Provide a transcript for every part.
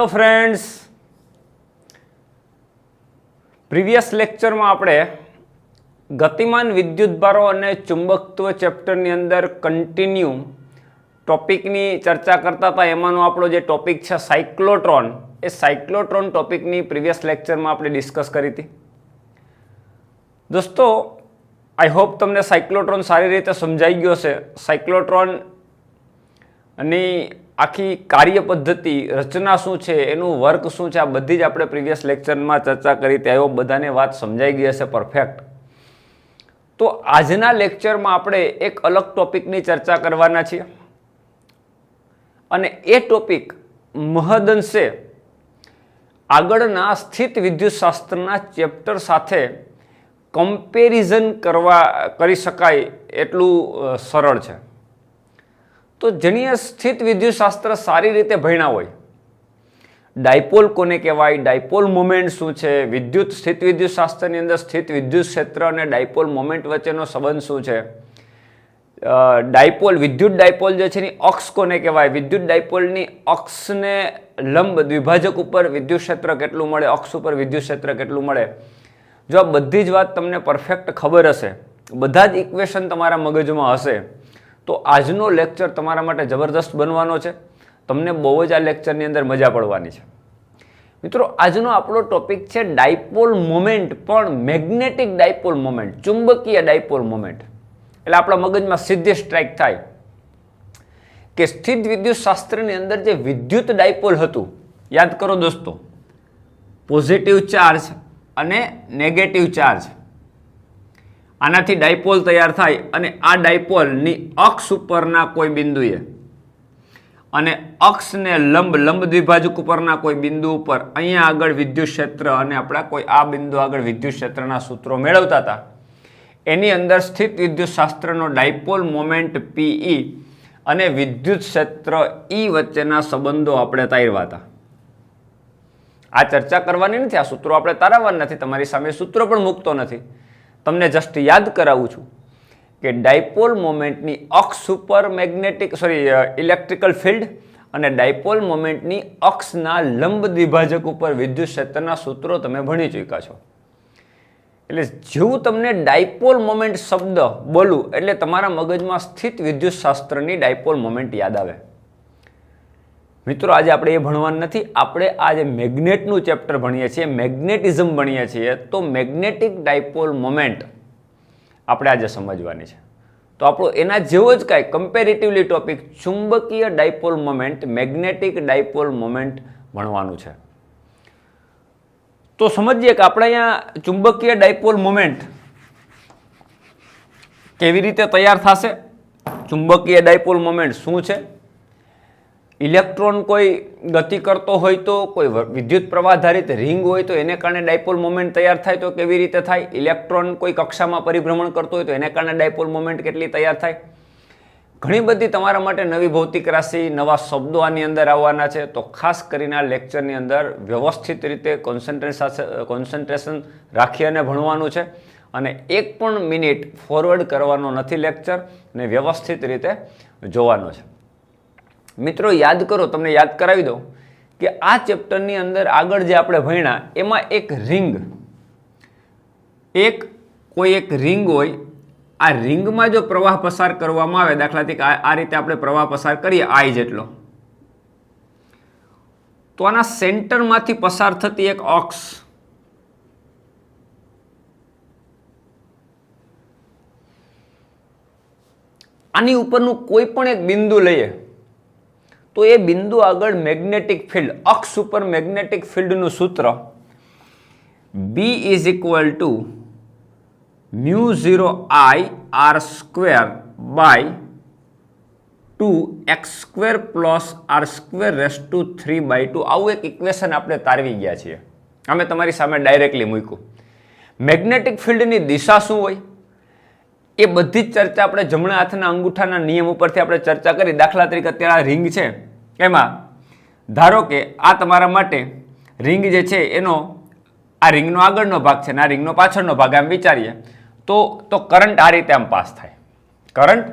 Friends, previous lecture में आपणे गतिमान विद्युतभारो अने चुंबकत्व चेप्टरनी अंदर कंटीन्यू टॉपिकनी चर्चा करता था। एमांनो आपणो जे टॉपिक छे साइक्लोट्रॉन, ए साइक्लोट्रॉन टॉपिकनी प्रीवियस लेक्चर में आपणे डिस्कस करी थी। दोस्तों, आई होप तमने साइक्लोट्रॉन सारी रीते समझाई गयो छे। साइक्लोट्रॉन अनी आखी कार्य पद्धति रचना शू है, एनु वर्क शू है, आ बधी ज आपणे प्रीवियस लेक्चर में चर्चा करी। आई होप बधाने बात समझाई गई हशे परफेक्ट। तो आजना लेक्चर में आपणे एक अलग टॉपिकनी चर्चा करवाना छीए अने ए टॉपिक महदंशे आगळना स्थित विद्युतशास्त्रना चेप्टर साथे कम्पेरिजन करी शकाय एटलुं सरळ छे। तो जेनी स्थित विद्युतशास्त्र सारी रीते भण्या होय, डायपोल कोने कहेवाय, डायपोल मोमेंट शुं छे, विद्युत स्थित विद्युतशास्त्रनी अंदर स्थित विद्युत क्षेत्र अने डायपोल मोमेंट वच्चेनो संबंध शुं छे, डायपोल विद्युत डायपोल जे छे अक्ष कोने कहेवाय, विद्युत डायपोलनी अक्षने लंब द्विभाजक उपर विद्युत क्षेत्र केटलुं मळे, अक्ष उपर विद्युत क्षेत्र केटलुं मळे। जो आ बधी ज वात तमने परफेक्ट खबर हशे, बधा ज इक्वेशन तमारा मगजमां हशे, तो आजनो लेक्चर तमारा माटे जबरदस्त बनवानो छे। तमने बहु ज आ लेक्चरनी अंदर मजा पड़वानी छे। मित्रों, आजनो आपणो टॉपिक छे डायपोल मोमेंट, पण मेग्नेटिक डायपोल मोमेंट, चुंबकीय डायपोल मोमेंट। એટલે આપણા મગજમાં સીધી સ્ટ્રાઇક થાય કે સ્થિત વિદ્યુતશાસ્ત્રની અંદર જે વિદ્યુત ડાયપોલ હતું, યાદ કરો દોસ્તો, પોઝિટિવ ચાર્જ અને નેગેટિવ ચાર્જ, આનાથી ડાયપોલ તૈયાર થાય અને આ ડાયપોલની અક્ષ ઉપરના કોઈ બિંદુએ અને અક્ષને લંબ દ્વિભાજક ઉપરના કોઈ બિંદુ ઉપર અહીંયા આગળ વિદ્યુત ક્ષેત્ર અને આપણા કોઈ આ બિંદુ આગળ વિદ્યુત ક્ષેત્રના સૂત્રો મેળવતા હતા, એની અંદર સ્થિત વિદ્યુતશાસ્ત્રનો ડાયપોલ મોમેન્ટ પીઈ અને વિદ્યુત ક્ષેત્ર ઈ વચ્ચેના સંબંધો આપણે તારવા હતા। આ ચર્ચા કરવાની નથી, આ સૂત્રો આપણે તારવવાના નથી, તમારી સામે સૂત્રો પણ મૂકતો નથી। તમને જસ્ટ યાદ કરાવું છું કે ડાયપોલ મોમેન્ટની અક્ષ ઉપર ઇલેક્ટ્રિકલ ફિલ્ડ અને ડાયપોલ મોમેન્ટની અક્ષના લંબ દ્વિભાજક ઉપર વિદ્યુત ક્ષેત્રના સૂત્રો તમે ભણી ચૂક્યા છો। એટલે જેવું તમને ડાયપોલ મોમેન્ટ શબ્દ બોલું એટલે તમારા મગજમાં સ્થિત વિદ્યુતશાસ્ત્રની ડાયપોલ મોમેન્ટ યાદ આવે। મિત્રો, આજે આપણે એ ભણવાનું નથી, આપણે આજે મેગ્નેટનું ચેપ્ટર ભણીએ છીએ, મેગ્નેટિઝમ ભણીએ છીએ। તો મેગ્નેટિક ડાયપોલ મોમેન્ટ આપણે આજે સમજવાની છે। તો આપણો એના જેવો જ કાંઈ કમ્પેરેટિવલી ટોપિક ચુંબકીય dipole moment, magnetic dipole moment ભણવાનું છે। તો સમજીએ કે આપણે અહીંયા ચુંબકીય ડાયપોલ મોમેન્ટ કેવી રીતે તૈયાર થશે, ચુંબકીય ડાયપોલ મોમેન્ટ શું છે, ઇલેક્ટ્રોન કોઈ ગતિ કરતો હોય તો, કોઈ વિદ્યુત પ્રવાહધારિત રિંગ હોય તો એને કારણે ડાયપોલ મોમેન્ટ તૈયાર થાય તો કેવી રીતે થાય, ઇલેક્ટ્રોન કોઈ કક્ષામાં પરિભ્રમણ કરતો હોય તો એને કારણે ડાયપોલ મોમેન્ટ કેટલી તૈયાર થાય। ઘણી બધી તમારા માટે નવી ભૌતિક રાશિ, નવા શબ્દો આની અંદર આવવાના છે। તો ખાસ કરીને આ લેક્ચરની અંદર વ્યવસ્થિત રીતે કોન્સન્ટ્રેશન રાખી અને ભણવાનું છે અને એક પણ મિનિટ ફોરવર્ડ કરવાનો નથી લેક્ચર, અને વ્યવસ્થિત રીતે જોવાનો છે। મિત્રો, યાદ કરો, તમને યાદ કરાવી દઉં કે આ ચેપ્ટરની અંદર આગળ જે આપણે ભણ્યા એમાં એક રિંગ, કોઈ એક રિંગ હોય, આ રિંગમાં જો પ્રવાહ પસાર કરવામાં આવે, દાખલા તરીકે આ રીતે આપણે પ્રવાહ પસાર કરીએ આઈ જેટલો, તો આના સેન્ટરમાંથી પસાર થતી એક અક્ષ, આની ઉપરનું કોઈ પણ એક બિંદુ લઈએ તો એ બિંદુ આગળ મેગ્નેટિક ફિલ્ડ, અક્ષ ઉપર મેગ્નેટિક ફિલ્ડનું સૂત્ર B is equal to μ0I r² by 2x² plus r² raise to 3/2, આવું એક ઇક્વેશન આપણે તારવી ગયા છીએ। અમે તમારી સામે ડાયરેક્ટલી મૂક્યું। મેગ્નેટિક ફિલ્ડની દિશા શું હોય એ બધી જ ચર્ચા આપણે જમણા હાથના અંગૂઠાના નિયમ ઉપરથી આપણે ચર્ચા કરી। દાખલા તરીકે અત્યારે આ રિંગ છે, એમાં ધારો કે આ તમારા માટે રિંગ જે છે એનો આ રિંગનો આગળનો ભાગ છે ને આ રિંગનો પાછળનો ભાગ, આમ વિચારીએ તો કરંટ આ રીતે આમ પાસ થાય। કરંટ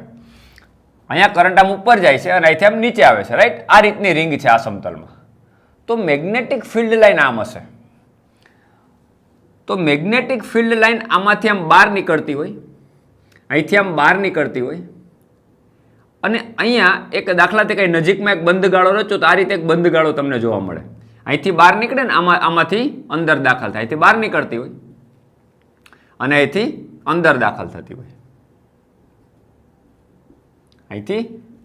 અહીંયા કરંટ આમ ઉપર જાય છે અને અહીંથી આમ નીચે આવે છે, રાઈટ। આ રીતની રિંગ છે આ સમતલમાં। તો મેગ્નેટિક ફિલ્ડ લાઇન આમ હશે. તો મેગ્નેટિક ફિલ્ડ લાઇન આમાંથી આમ બહાર નીકળતી હોય, અહીંથી આમ બહાર નીકળતી હોય, અને અહીંયા એક દાખલા તરીકે નજીકમાં એક બંધ ગાળો રચો તો આ રીતે એક બંધ ગાળો તમને જોવા મળે. અહીંથી બહાર નીકળે ને આમાંથી અંદર દાખલ થાય, અહીંથી બહાર નીકળતી હોય અને અહીંથી અંદર દાખલ થતી હોય, અહીંથી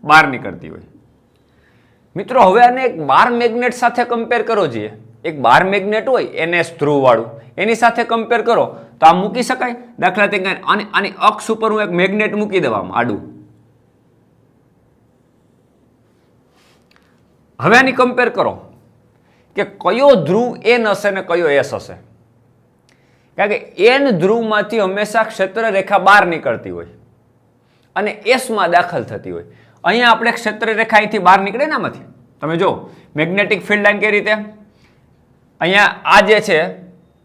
બહાર નીકળતી હોય. મિત્રો હવે આને એક બાર મેગ્નેટ સાથે કમ્પેર કરો. જોઈએ એક બાર મેગ્નેટ હોય NS ધ્રુવ વાળું, એની સાથે કમ્પેર કરો તો આ મૂકી શકાય. દાખલા તરીકે આની અક્ષ ઉપર હું એક મેગ્નેટ મૂકી દેવામાં આડું. હવે આની કમ્પેર કરો કે કયો ધ્રુવ N હશે ને કયો S હશે. કારણ કે N ધ્રુવમાંથી હંમેશા ક્ષેત્ર રેખા બહાર નીકળતી હોય અને S માં દાખલ થતી હોય. અહીંયા આપણે ક્ષેત્ર રેખા અહીંથી બહાર નીકળે ને આમાંથી તમે જો મેગ્નેટિક ફિલ્ડ લાઇન કઈ રીતે, અહીંયા આ જે છે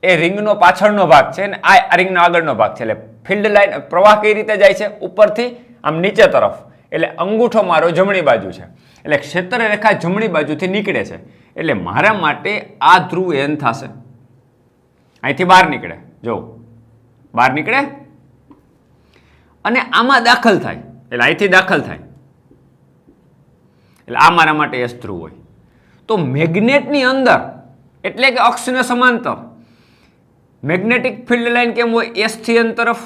એ રિંગનો પાછળનો ભાગ છે ને આ રિંગનો આગળનો ભાગ છે. એટલે ફિલ્ડ લાઇન પ્રવાહ કઈ રીતે જાય છે, ઉપરથી આમ નીચે તરફ. એટલે અંગૂઠો મારો જમણી બાજુ છે, એટલે ક્ષેત્ર રેખા જમણી બાજુથી નીકળે છે. એટલે મારા માટે આ ધ્રુવ N થશે. અહીંથી બહાર નીકળે, જો બહાર નીકળે અને આમાં દાખલ થાય, એટલે અહીંથી દાખલ થાય, એટલે આ મારા માટે S ધ્રુવ હોય. તો મેગ્નેટની અંદર એટલે કે અક્ષને સમાંતર મેગ્નેટિક ફિલ્ડ લાઇન કેમ હોય, S થી N તરફ.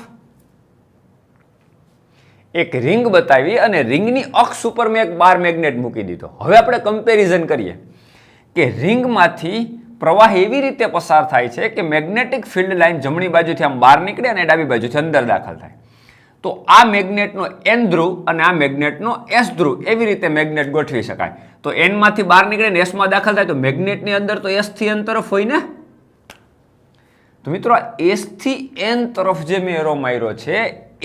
એક રિંગ બતાવી અને રિંગની અક્ષ ઉપર મેં એક બાર મેગ્નેટ મૂકી દીધો. હવે આપણે કમ્પેરિઝન કરીએ કે રિંગમાંથી પ્રવાહ એવી રીતે પસાર થાય છે કે મેગ્નેટિક ફિલ્ડ લાઇન જમણી બાજુથી આમ બહાર નીકળે અને ડાબી બાજુથી અંદર દાખલ થાય. તો આ મેગ્નેટનો N ધ્રુવ અને આ મેગ્નેટનો S ધ્રુવ એવી રીતે મેગ્નેટ ગોઠવી શકાય. તો N માંથી બહાર નીકળે ને S માં દાખલ થાય તો મેગ્નેટની અંદર તો S થી N તરફ હોય ને. તો મિત્રો S થી N તરફ જે મેં એરો માર્યો છે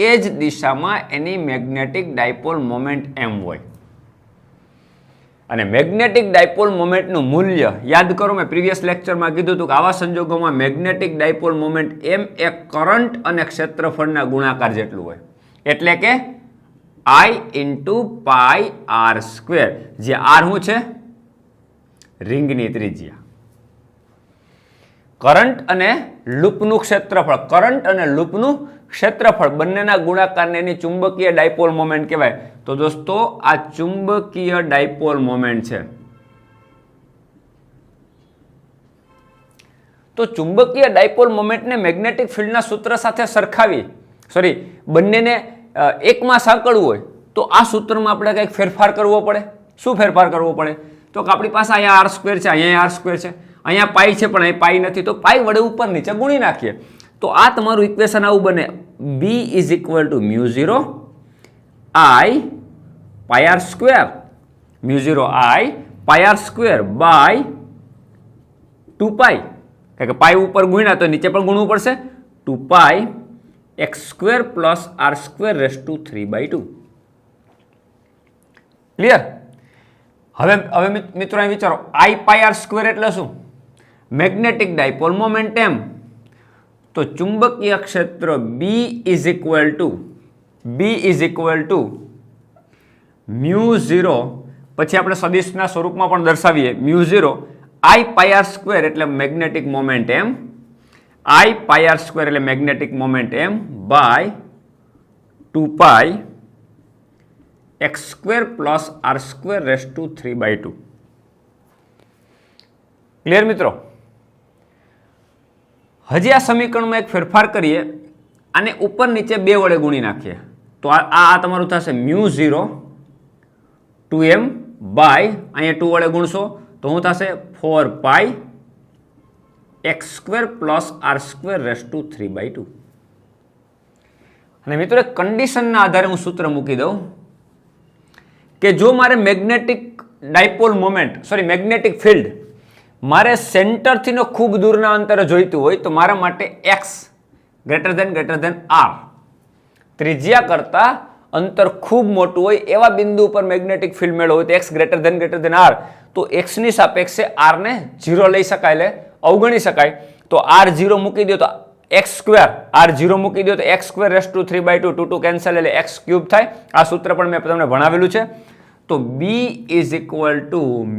એ જ દિશામાં એની મેગ્નેટિક ડાયપોલ મોમેન્ટ M હોય. અને મેગ્નેટિક ડાયપોલ મોમેન્ટનું મૂલ્ય યાદ કરો, મેં પ્રીવિયસ લેક્ચરમાં કીધું હતું કે આવા સંજોગોમાં મેગ્નેટિક ડાયપોલ મોમેન્ટ M એ કરંટ અને ક્ષેત્રફળના ગુણાકાર જેટલું હોય. એટલે કે I × પાઈ r², જે R શું છે, રિંગની ત્રિજ્યા. કરંટ અને લૂપનું ક્ષેત્રફળ, કરંટ અને લૂપનું ક્ષેત્રફળ બંનેના ગુણાકારને એની ચુંબકીય ડાયપોલ મોમેન્ટ કહેવાય. તો દોસ્તો આ ચુંબકીય ડાયપોલ મોમેન્ટ છે. તો ચુંબકીય ડાયપોલ મોમેન્ટને મેગ્નેટિક ફિલ્ડના સૂત્ર સાથે સરખાવી, બંનેને એકમાં સાંકળવું હોય તો આ સૂત્રમાં આપણે કંઈક ફેરફાર કરવો પડે. શું ફેરફાર કરવો પડે? તો આપણી પાસે અહીંયા r² છે, અહીંયા r² છે, અહીંયા પાઈ છે પણ અહીં પાઈ નથી, તો પાઈ વડે ઉપર નીચે ગુણી નાખીએ. તો આ તમારું ઇક્વેશન આવું બને, B = μ0 I pi r², μ0 I pi r² by 2 pi, કારણ કે પાઈ ઉપર ગુણ્યા તો નીચે પણ ગુણવું પડશે, 2 પાઈ x² + r² ⁵ ક્લિયર? હવે મિત્રો અહીં વિચારો, I પાઈ r² એટલે શું? Magnetic dipole moment M. તો ચુંબકીય ક્ષેત્ર B = μ0, પછી આપણે સદિશના સ્વરૂપમાં પણ દર્શાવીએ, μ0 I પાઈ r² એટલે magnetic moment M, I pi r² એટલે magnetic moment M by 2 pi x² + r² ⁵ clear મિત્રો? હજી આ સમીકરણમાં એક ફેરફાર કરીએ, આને ઉપર નીચે 2 વડે ગુણી નાખીએ તો આ તમારું થશે μ0 2m બાય, અહીંયા 2 વડે ગુણશો તો શું થશે 4 પાઈ x² + r² ⁵ અને મિત્રો એક કન્ડિશનના આધારે હું સૂત્ર મૂકી દઉં કે જો મારે મેગ્નેટિક ફિલ્ડ મારે સેન્ટરથી ખૂબ દૂરના અંતરે જોઈતું હોય તો મારા માટે x > r, ત્રિજ્યા કરતા અંતર ખૂબ મોટું હોય એવા બિંદુ ઉપર મેગ્નેટિક ફિલ્ડ મેળવો હોય તો x > r, તો x ની સાપેક્ષે r ને 0 લઈ શકાય, એટલે અવગણી શકાય. તો r 0 મૂકી દો તો x², r 0 મૂકી દો તો x² ⁵ 2 કેન્સલ એટલે x³ થાય. આ સૂત્ર પણ મેં તમને ભણાવેલું છે. તો B =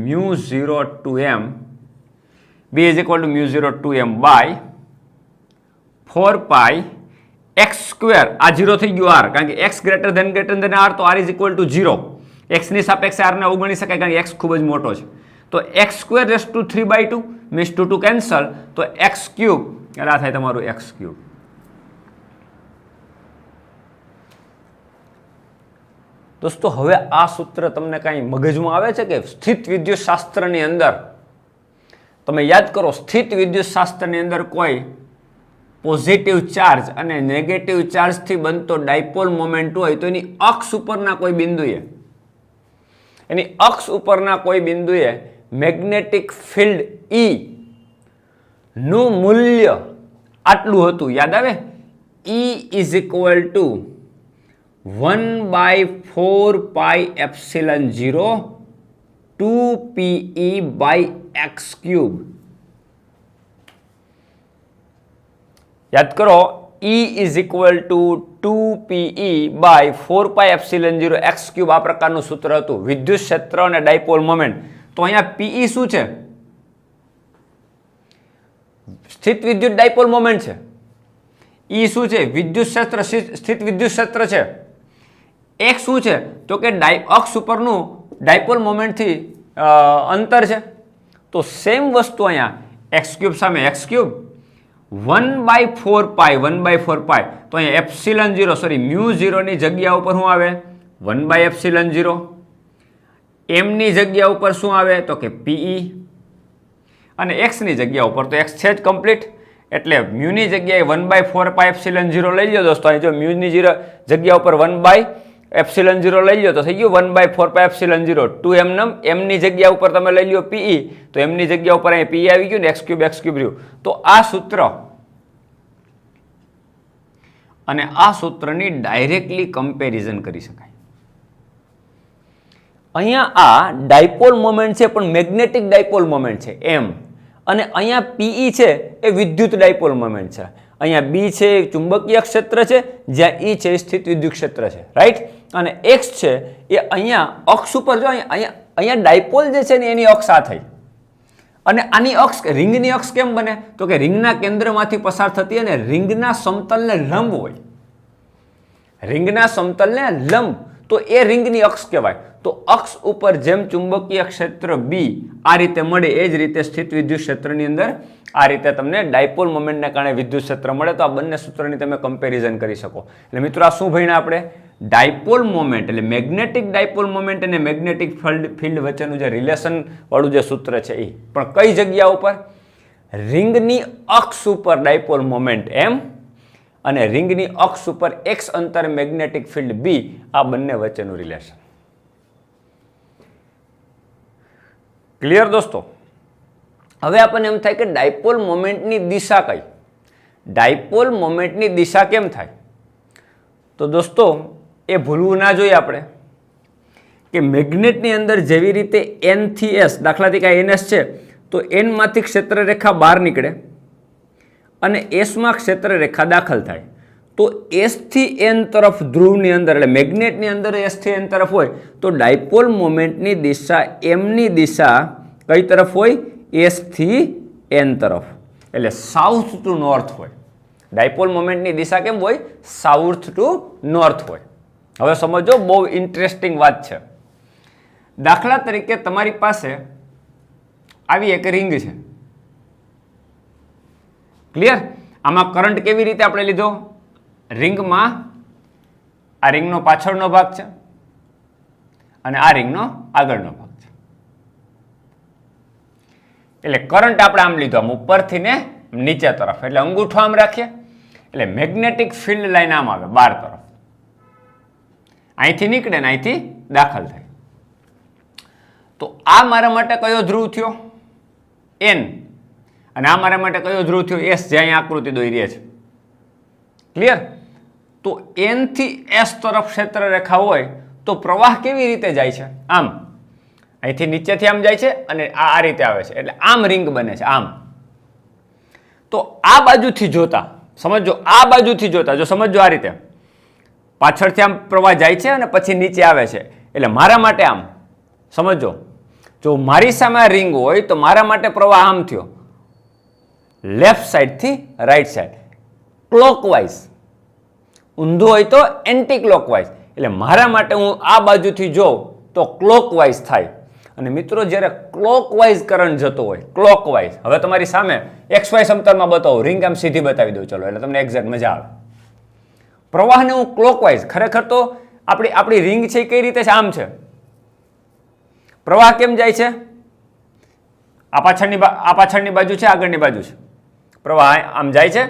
μ0 2m b is equal to mu 0 2m by 4 pi x square. આ 0 થઈ ગયું r, કારણ કે x ગ્રેટર ધેન r, તો r is equal to 0. x ની સાપેક્ષે r ને અવગણી શકાય, કારણ કે x ખૂબ જ મોટો છે. તો x square raise to 3/2 means 2 two cancel, તો x ક્યુબ, એટલે આ થાય તમારું x ક્યુબ. દોસ્તો હવે આ સૂત્ર તમને કાંઈ મગજમાં આવે છે કે સ્થિત વિદ્યુત શાસ્ત્રની અંદર તમે યાદ કરો, સ્થિત વિદ્યુત શાસ્ત્રની અંદર કોઈ પોઝિટિવ ચાર્જ અને નેગેટિવ ચાર્જથી બનતો ડાયપોલ મોમેન્ટ હોય તો એની અક્ષ ઉપરના કોઈ બિંદુએ મેગ્નેટિક ફિલ્ડ E નું મૂલ્ય આટલું હતું. યાદ આવે? E is equal to 1/4 pi epsilon 0 2pe by x cube. યાદ કરો, E is equal to 2pe by 4 pi epsilon 0 x cube. આ પ્રકારનું સૂત્ર હતું વિદ્યુત ક્ષેત્ર અને ડાયપોલ મોમેન્ટ. તો અહીંયા Pe શું છે? સ્થિત વિદ્યુત ડાયપોલ મોમેન્ટ છે. E શું છે? વિદ્યુત ક્ષેત્ર, સ્થિત વિદ્યુત ક્ષેત્ર છે. x શું છે? તો કે અક્ષ ઉપરનું ડાયપોલ મોમેન્ટથી અંતર છે. તો સેમ વસ્તુ અહીંયા x ક્યુબ સામે x ક્યુબ 1/4 પાઈ 1/4 પાઈ. તો અહીંયા એપ્સિલન 0 સોરી મ્યુ 0 ની જગ્યા ઉપર શું આવે? 1/ε0. m ની જગ્યા ઉપર શું આવે? તો કે pe. અને x ની જગ્યા ઉપર તો x છે જ કમ્પ્લીટ, એટલે મ્યુ ની જગ્યાએ 1/4 પાઈ એપ્સિલન 0 લઈ લો દોસ્તો. અહીં જો મ્યુ ની જગ્યા ઉપર 1/ε0 લઈ લો તો થઈ ગયું 1/4 પાઈ એપ્સિલન 0. 2m m ની જગ્યા ઉપર તમે લઈ લો pe, તો m ની જગ્યા ઉપર અહીં pe આવી ગયું ને x ક્યુબ રહ્યું. તો આ સૂત્ર અને આ સૂત્રની ડાયરેક્ટલી કમ્પેરિઝન કરી શકાય. અહીંયા આ ડાયપોલ મોમેન્ટ છે, પણ મેગ્નેટિક ડાયપોલ મોમેન્ટ છે m, અને અહીંયા pe છે એ વિદ્યુત ડાયપોલ મોમેન્ટ છે. અહીંયા b છે એ ચુંબકીય ક્ષેત્ર છે, જ્યાં e છે એ સ્થિત વિદ્યુત ક્ષેત્ર છે, રાઈટ. અને x છે એ અહીંયા અક્ષ ઉપર, જો અહીંયા ડાયપોલ જે છે ને એની અક્ષ આ થઈ, અને આની અક્ષ રિંગની અક્ષ કેમ બને? તો કે રિંગના કેન્દ્રમાંથી પસાર થતી અને રિંગના સમતલને લંબ હોય. રિંગના સમતલને લંબ, તો એ રિંગની અક્ષ કહેવાય. તો અક્ષ ઉપર જેમ ચુંબકીય ક્ષેત્ર b આ રીતે મળે, એ જ રીતે સ્થિત વિદ્યુત ક્ષેત્રની અંદર આ રીતે તમને ડાયપોલ મોમેન્ટને કારણે વિદ્યુત ક્ષેત્ર મળે. તો આ બંને સૂત્રની તમે કમ્પેરિઝન કરી શકો. એટલે મિત્રો આ શું ભણ્યા આપણે? ડાયપોલ મોમેન્ટ એટલે મેગ્નેટિક ડાયપોલ મોમેન્ટ અને મેગ્નેટિક ફિલ્ડ વચ્ચેનું જે રિલેશન વાળું જે સૂત્ર છે એ પણ કઈ જગ્યા ઉપર? રિંગની અક્ષ ઉપર ડાયપોલ મોમેન્ટ m અને રિંગની અક્ષ ઉપર x અંતરે મેગ્નેટિક ફિલ્ડ b, આ બંને વચ્ચેનું રિલેશન. ક્લિયર દોસ્તો? હવે આપણને એમ થાય કે ડાયપોલ મોમેન્ટની દિશા કઈ? ડાયપોલ મોમેન્ટની દિશા કેમ થાય? તો દોસ્તો એ ભૂલવું ના જોઈએ આપણે કે મેગ્નેટની અંદર જેવી રીતે n થી s, દાખલા તરીકે ns છે, તો n માંથી ક્ષેત્ર રેખા બહાર નીકળે અને s માં ક્ષેત્ર રેખા દાખલ થાય. તો s થી n તરફ ધ્રુવની અંદર, એટલે મેગ્નેટની અંદર s થી n તરફ હોય, તો ડાયપોલ મોમેન્ટની દિશા m ની દિશા કઈ તરફ હોય? s થી n તરફ, એટલે સાઉથ ટુ નોર્થ હોય. ડાયપોલ મોમેન્ટની દિશા કેમ હોય? સાઉથ ટુ નોર્થ હોય. હવે સમજો, બહુ ઇન્ટરેસ્ટિંગ વાત છે. દાખલા તરીકે તમારી પાસે આવી એક રિંગ છે, ક્લિયર? આમાં કરંટ કેવી રીતે આપણે લીધો? રિંગમાં આ રિંગનો પાછળનો ભાગ છે અને આ રિંગનો આગળનો ભાગ છે. એટલે કરંટ આપણે આમ લીધો, આમ ઉપરથી ને નીચે તરફ, એટલે અંગૂઠો આમ રાખીએ, એટલે મેગ્નેટિક ફિલ્ડ લાઈન આમ આવે બહાર તરફ, અહીંથી નીકળે ને અહીંથી દાખલ થાય. તો આ મારા માટે કયો ધ્રુવ થયો? n. અને આ મારા માટે કયો ધ્રુવ થયો? s, જે અહીંયા આકૃતિ દોરી છે. ક્લિયર? તો n થી s તરફ ક્ષેત્ર રેખા હોય તો પ્રવાહ કેવી રીતે જાય છે? આમ, અહીંથી નીચેથી આમ જાય છે અને આ રીતે આવે છે, એટલે આમ રિંગ બને છે, આમ. તો આ બાજુથી જોતા સમજો, આ બાજુથી જોતા જો સમજો, આ રીતે પાછળથી આમ પ્રવાહ જાય છે અને પછી નીચે આવે છે, એટલે મારા માટે આમ સમજો, જો મારી સામે રિંગ હોય તો મારા માટે પ્રવાહ આમ થયો, લેફ્ટ સાઈડથી રાઈટ સાઈડ, ક્લોકવાઇઝ. ઊંધું હોય તો એન્ટી ક્લોકવાઇઝ. એટલે મારા માટે હું આ બાજુથી જોઉં તો ક્લોકવાઇઝ થાય. અને મિત્રો જ્યારે ક્લોકવાઇઝ કરંટ જતો હોય, ક્લોકવાઇઝ, હવે તમારી સામે XY સમતલમાં બતાવો, રિંગ આમ સીધી બતાવી દઉં, ચલો, એટલે તમને એક્ઝેક્ટ મજા આવે. પ્રવાહને હું ક્લોકવાઇઝ, ખરેખર તો આપણી રિંગ છે એ કઈ રીતે છે? આમ છે. પ્રવાહ કેમ જાય છે? આ પાછળની બાજુ છે, આગળની બાજુ છે. પ્રવાહ આમ જાય છે,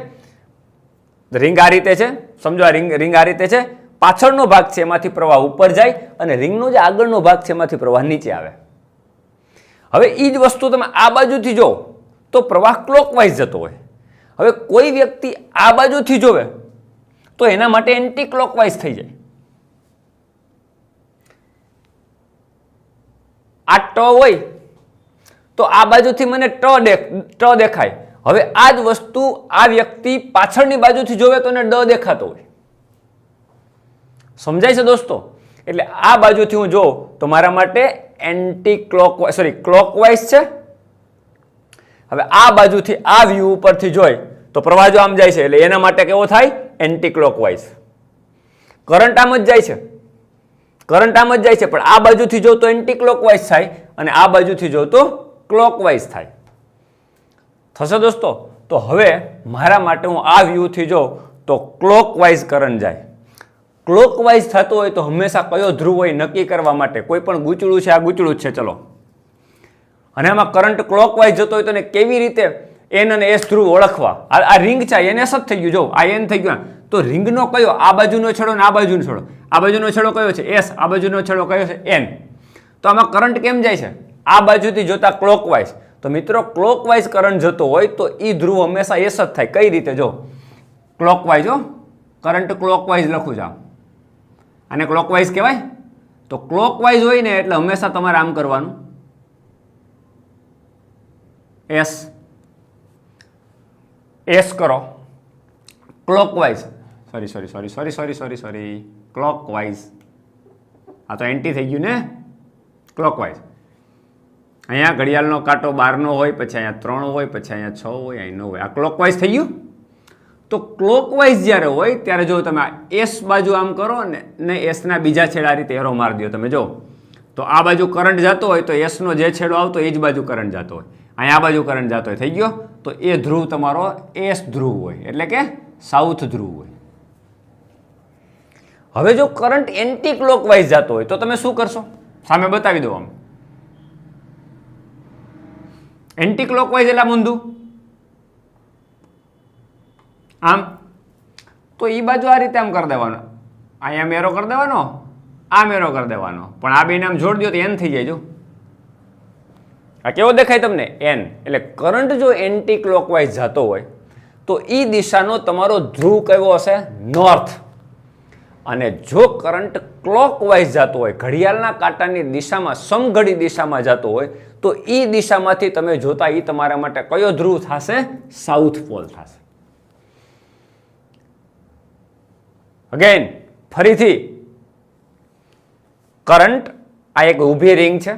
રિંગ આ રીતે છે, સમજો આ રિંગ આ રીતે છે, પાછળનો ભાગ છે એમાંથી પ્રવાહ ઉપર જાય અને રિંગનો જે આગળનો ભાગ છે એમાંથી પ્રવાહ નીચે આવે. હવે એ જ વસ્તુ તમે આ બાજુથી જો તો પ્રવાહ ક્લોકવાઇઝ જતો હોય. હવે કોઈ વ્યક્તિ આ બાજુથી જોવે તો એના માટે એન્ટી ક્લોકવાઇઝ થઈ જાય. આ ટ હોય તો આ બાજુથી મને ટ દેખાય. હવે આ જ વસ્તુ આ વ્યક્તિ પાછળની બાજુથી જોવે તો એને ડ દેખાતો હોય. સમજાય છે દોસ્તો? એટલે આ બાજુથી હું જોઉં તો મારા માટે એન્ટી ક્લોકવાઇઝ, સોરી, ક્લોકવાઇઝ છે. હવે આ બાજુથી આ વ્યૂ ઉપરથી જોઈ તો પ્રવાહ જો આમ જાય છે એટલે એના માટે કેવો થાય? Anti clockwise. કરંટ આમ જ જાય છે, કરંટ આમ જ જાય છે, પણ આ બાજુથી જો તો એન્ટી ક્લોકવાઇઝ થાય અને આ બાજુથી જો તો ક્લોકવાઇઝ થાય. થશે દોસ્તો? તો હવે મારા માટે હું આ વ્યૂથી જોઉં તો ક્લોકવાઇઝ કરંટ જાય. ક્લોકવાઇઝ થતો હોય તો હંમેશા કયો ધ્રુવ હોય નક્કી કરવા માટે કોઈ પણ ગૂંચળું છે, આ ગૂંચળું જ છે, ચલો, અને આમાં કરંટ ક્લોકવાઇઝ જતો હોય તો કેવી રીતે એન અને એસ ધ્રુવ ઓળખવા? આ રિંગ છે, એન એસ જ થઈ ગયું. જો આ એન થઈ ગયું તો રિંગનો કયો? આ બાજુનો છેડો ને આ બાજુનો છેડો. આ બાજુનો છેડો કયો છે? એસ. આ બાજુનો છેડો કયો છે? એન. તો આમાં કરંટ કેમ જાય છે? આ બાજુથી જોતા ક્લોકવાઇઝ. તો મિત્રો ક્લોકવાઇઝ કરંટ જતો હોય તો એ ધ્રુવ હંમેશા એસ જ થાય. કઈ રીતે? જો ક્લોકવાઇઝ, હો, કરંટ ક્લોકવાઇઝ લખું છું. આને ક્લોકવાઇઝ કહેવાય. તો ક્લોકવાઇઝ હોય ને એટલે હંમેશા તમારે આમ કરવાનું, એસ એસ કરો, ક્લોકવાઇઝ, સોરી, ક્લોકવાઇઝ. આ તો એન્ટી થઈ ગયું ને, ક્લોકવાઇઝ. અહીંયા ઘડિયાળનો કાંટો 12નો હોય, પછી અહીંયા 3 હોય, પછી અહીંયા 6 હોય, અહીં 9 હોય. આ ક્લોકવાઇઝ થઈ ગયું. તો ક્લોકવાઇઝ જ્યારે હોય ત્યારે જો તમે એસ બાજુ આમ કરો ને એસના બીજા છેડા આ રીતે એરો મારી દો, તમે જો તો આ બાજુ કરંટ જતો હોય તો એસનો જે છેડો આવતો એ જ બાજુ કરંટ જતો હોય, અહીંયા આ બાજુ કરંટ જતો હોય. થઈ ગયો? તો એ ધ્રુવ તમારો એસ ધ્રુવ હોય, એટલે કે સાઉથ ધ્રુવ હોય. હવે જો કરંટ એન્ટી ક્લોકવાઇઝ જતો હોય તો તમે શું કરશો? સામે બતાવી દો. આમ એન્ટી ક્લોકવાઇઝ એટલે ઊંધું આમ, તો એ બાજુ આ રીતે આમ કરી દેવાનો, અહીંયા મેરો કરી દેવાનો, આ મેરો કરી દેવાનો, પણ આ બેને આમ જોડી દો તો એન થઈ જાય. જો આ કેવો દેખાય તમને? એન. એટલે કરંટ જો એન્ટી ક્લોકવાઇઝ જતો હોય તો એ દિશાનો તમારો ધ્રુવ કયો હશે? નોર્થ. અને જો કરંટ ક્લોકવાઇઝ જતો હોય, ઘડિયાળના કાંટાની દિશામાં, સમઘડી દિશામાં જતો હોય તો એ દિશામાંથી તમે જોતા એ તમારા માટે કયો ધ્રુવ થશે? સાઉથ પોલ થશે. અગેન ફરીથી કરંટ, આ એક ઊભી રિંગ છે,